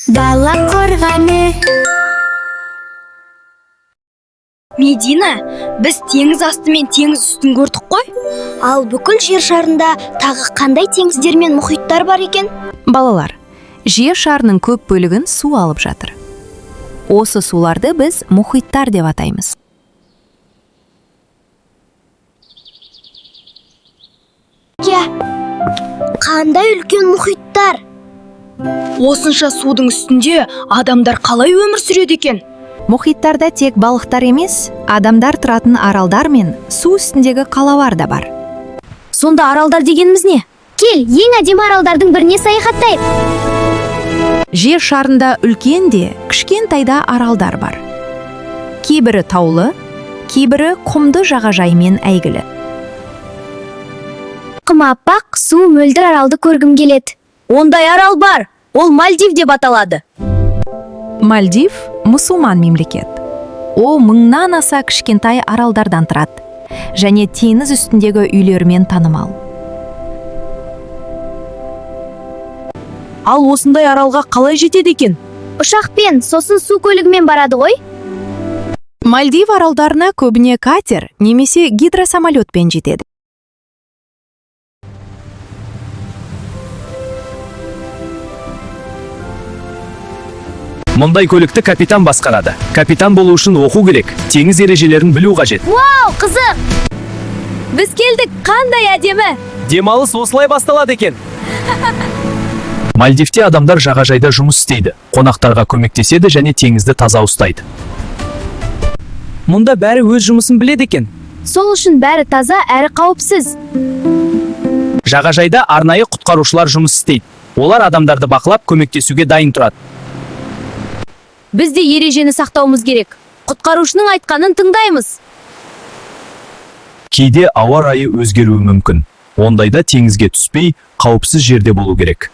Дала қорғаны. Медина, біз теңіз асты мен теңіз үстін көрдік қой? Ал бүкіл жер шарында тағы қандай теңіздер мен мұхиттар бар екен? Балалар, жер шарының көп бөлігін су алып жатыр. Осы суларды біз мұхиттар деп атаймыз. Қандай үлкен мұхиттар? Осынша судың үстінде адамдар қалай өмір сүреді екен? Мұхиттарда тек балықтар емес, адамдар тұратын аралдар мен су үстіндегі қалалар да бар. Сонда аралдар дегеніміз не? Кел, ең әдемі аралдардың біріне саяхаттайық. Жер шарында үлкен де, кішкентай да аралдар бар. Кейбірі таулы, кейбірі құмды жағажаймен әйгілі. Аппақ су мөлдір аралды көргім келеді. Ондай арал бар, ол Мальдив деп аталады. Мальдив мұсылман мемлекет. Ол мыңнан аса кішкентай аралдардан тұрады, және теңіз үстіндегі үйлермен танымал. Ал осындай аралға қалай жетеді екен? Ұшақпен, сосын су көлігімен барады ғой? Мальдив аралдарына көбіне катер немесе гидросамолетпен жетеді. Мұндай көлікті капитан басқарады. Капитан болу үшін оқу керек, теңіз ережелерін білу қажет. Вау, қызық! Біз келдік, қандай әдемі! Демалыс осылай басталады екен. Мальдивте адамдар жағажайда жұмыс істейді, қонақтарға көмектеседі және теңізді таза ұстайды. Мұнда бәрі өз жұмысын біледі екен. Сол үшін бәрі таза әрі қауіпсіз. Жағажайда арнайы құтқарушылар жұмыс істейді. Олар адамдарды бақылап, көмектесуге дайын тұрады. Біз де ережені сақтауымыз керек. Құтқарушының айтқанын тыңдаймыз. Кейде ауа райы өзгеруі мүмкін. Ондайда теңізге түспей, қауіпсіз жерде болу керек.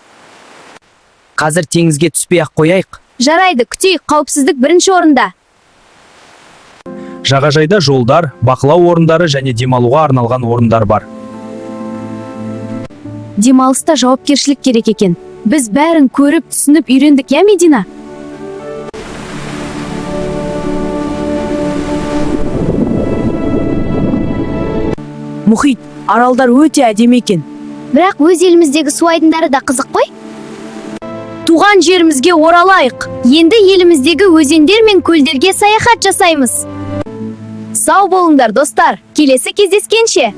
Қазір теңізге түспей-ақ қояйық. Жарайды, күтейік, қауіпсіздік бірінші орында. Жағажайда жолдар, бақылау орындары және демалуға арналған орындар бар. Демалыста жауапкершілік керек екен. Біз бәрін көріп, түсініп үйрендік, я Медина? Мұхит, аралдар өте әдемі екен. Бірақ өз еліміздегі су айдындары да қызық қой? Туған жерімізге оралайық. Енді еліміздегі өзендер мен көлдерге саяхат жасаймыз. Сау болыңдар, достар. Келесі кездескенше.